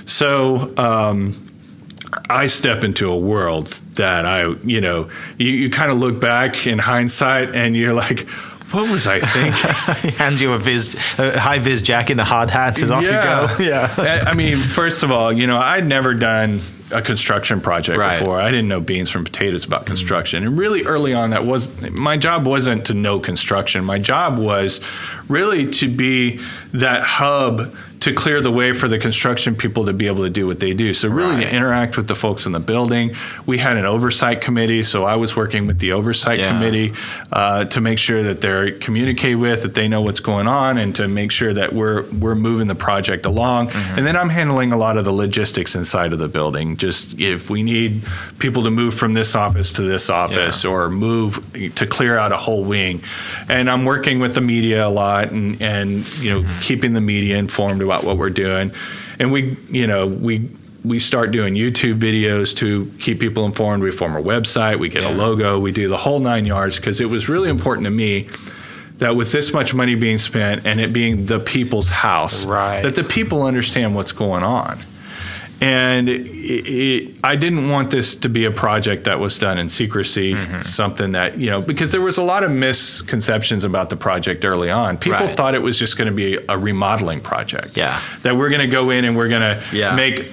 So I step into a world that you kind of look back in hindsight and you're like, what was I thinking? He hands you a high-vis jacket and a hard hat, says off you go. Yeah. I mean, first of all, I'd never done a construction project before. I didn't know beans from potatoes about construction. And really early on, my job wasn't to know construction. My job was really to be that hub to clear the way for the construction people to be able to do what they do. So really to interact with the folks in the building. We had an oversight committee, so I was working with the oversight committee to make sure that they're communicated with, that they know what's going on, and to make sure that we're moving the project along. And then I'm handling a lot of the logistics inside of the building. Just if we need people to move from this office to this office or move to clear out a whole wing. And I'm working with the media a lot and keeping the media informed about what we're doing. And we start doing YouTube videos to keep people informed. We form a website, we get a logo, we do the whole 9 yards, because it was really important to me that with this much money being spent and it being the people's house, that the people understand what's going on. And I didn't want this to be a project that was done in secrecy, something that, because there was a lot of misconceptions about the project early on. People thought it was just going to be a remodeling project. That we're going to go in and we're going to make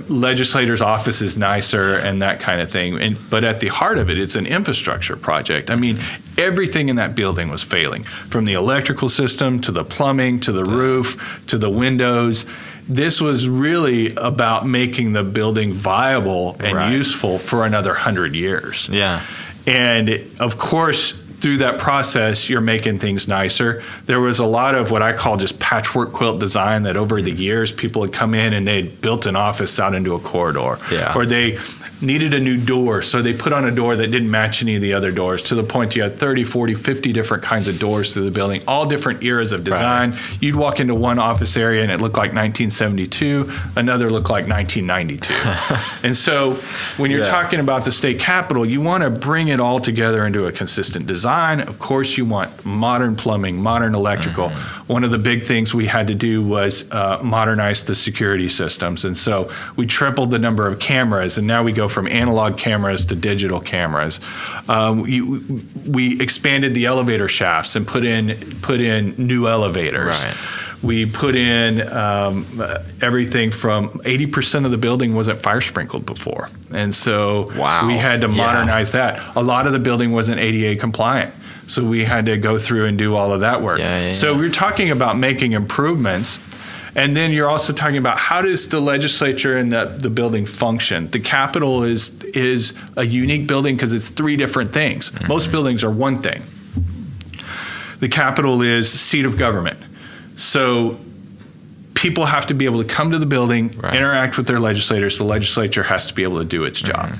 legislators' offices nicer and that kind of thing. But at the heart of it, it's an infrastructure project. I mean, everything in that building was failing, from the electrical system to the plumbing to the roof to the windows. This was really about making the building viable and useful for another 100 years. And of course, through that process, you're making things nicer. There was a lot of what I call just patchwork quilt design, that over the years, people had come in and they'd built an office out into a corridor. Or they needed a new door, so they put on a door that didn't match any of the other doors, to the point you had 30, 40, 50 different kinds of doors through the building, all different eras of design. You'd walk into one office area and it looked like 1972, another looked like 1992. And so when you're talking about the state capitol, you want to bring it all together into a consistent design. Of course, you want modern plumbing, modern electrical. One of the big things we had to do was modernize the security systems. And so we tripled the number of cameras, and now we go from analog cameras to digital cameras. We expanded the elevator shafts and put in new elevators. We put in everything from 80% of the building wasn't fire sprinkled before. And so we had to modernize that. A lot of the building wasn't ADA compliant. So we had to go through and do all of that work. So we're talking about making improvements. And then you're also talking about, how does the legislature and the building function? The Capitol is a unique building because it's three different things. Most buildings are one thing. The Capitol is seat of government. So people have to be able to come to the building, interact with their legislators. The legislature has to be able to do its job.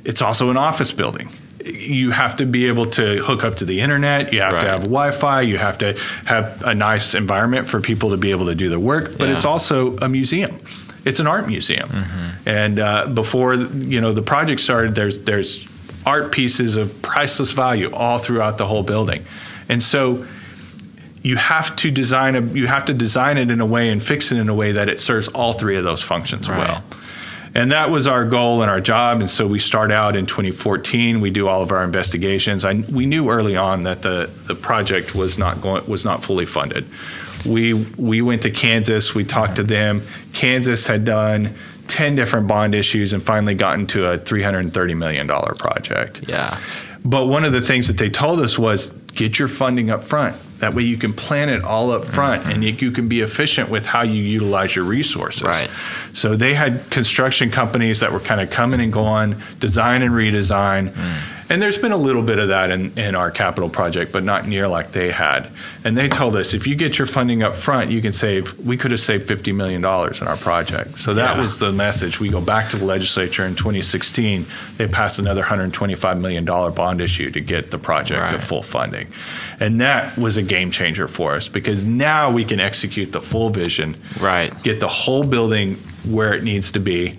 It's also an office building. You have to be able to hook up to the internet. You have to have Wi-Fi. You have to have a nice environment for people to be able to do their work. But it's also a museum. It's an art museum. And before the project started, there's art pieces of priceless value all throughout the whole building. And so you have to design it in a way and fix it in a way that it serves all three of those functions well. And that was our goal and our job. And so we start out in 2014. We do all of our investigations. We knew early on that the project was not fully funded. We went to Kansas. We talked to them. Kansas had done 10 different bond issues and finally gotten to a $330 million project. But one of the things that they told us was, get your funding up front. That way you can plan it all up front and you can be efficient with how you utilize your resources. So they had construction companies that were kind of coming and going, design and redesign. And there's been a little bit of that in our capital project, but not near like they had. And they told us, if you get your funding up front, we could have saved $50 million in our project. So that was the message. We go back to the legislature in 2016. They passed another $125 million bond issue to get the project to full funding. And that was a game changer for us, because now we can execute the full vision, get the whole building where it needs to be.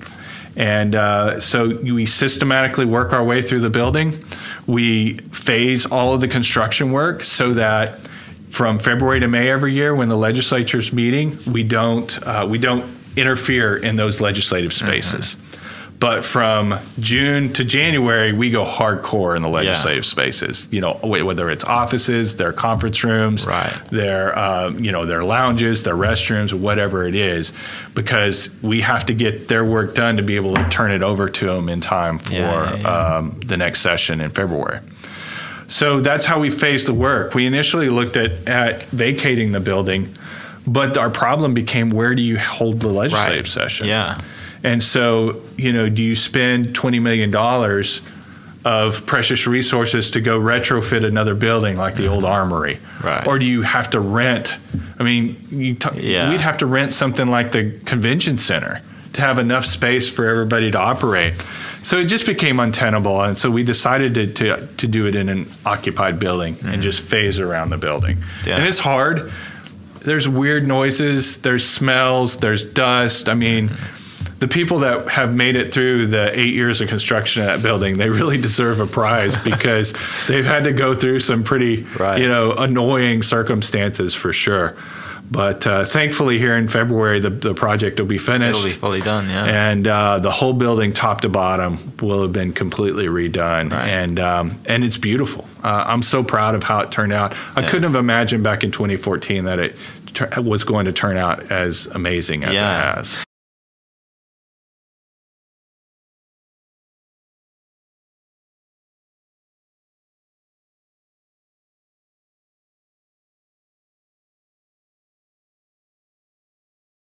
And so we systematically work our way through the building. We phase all of the construction work so that from February to May every year when the legislature's meeting, we don't interfere in those legislative spaces. But from June to January, we go hardcore in the legislative spaces. You know, whether it's offices, their conference rooms, their their lounges, their restrooms, whatever it is, because we have to get their work done to be able to turn it over to them in time for the next session in February. So that's how we phased the work. We initially looked at vacating the building, but our problem became, where do you hold the legislative session? And so, you know, do you spend $20 million of precious resources to go retrofit another building like the old Armory? Or do you have to rent? I mean, we'd have to rent something like the convention center to have enough space for everybody to operate. So it just became untenable. And so we decided to do it in an occupied building and just phase around the building. And it's hard. There's weird noises, there's smells, there's dust. I mean, the people that have made it through the 8 years of construction of that building, they really deserve a prize, because they've had to go through some pretty, annoying circumstances for sure. But thankfully, here in February, the project will be finished. It'll be fully done, and the whole building, top to bottom, will have been completely redone, and it's beautiful. I'm so proud of how it turned out. I couldn't have imagined back in 2014 that it was going to turn out as amazing as it has.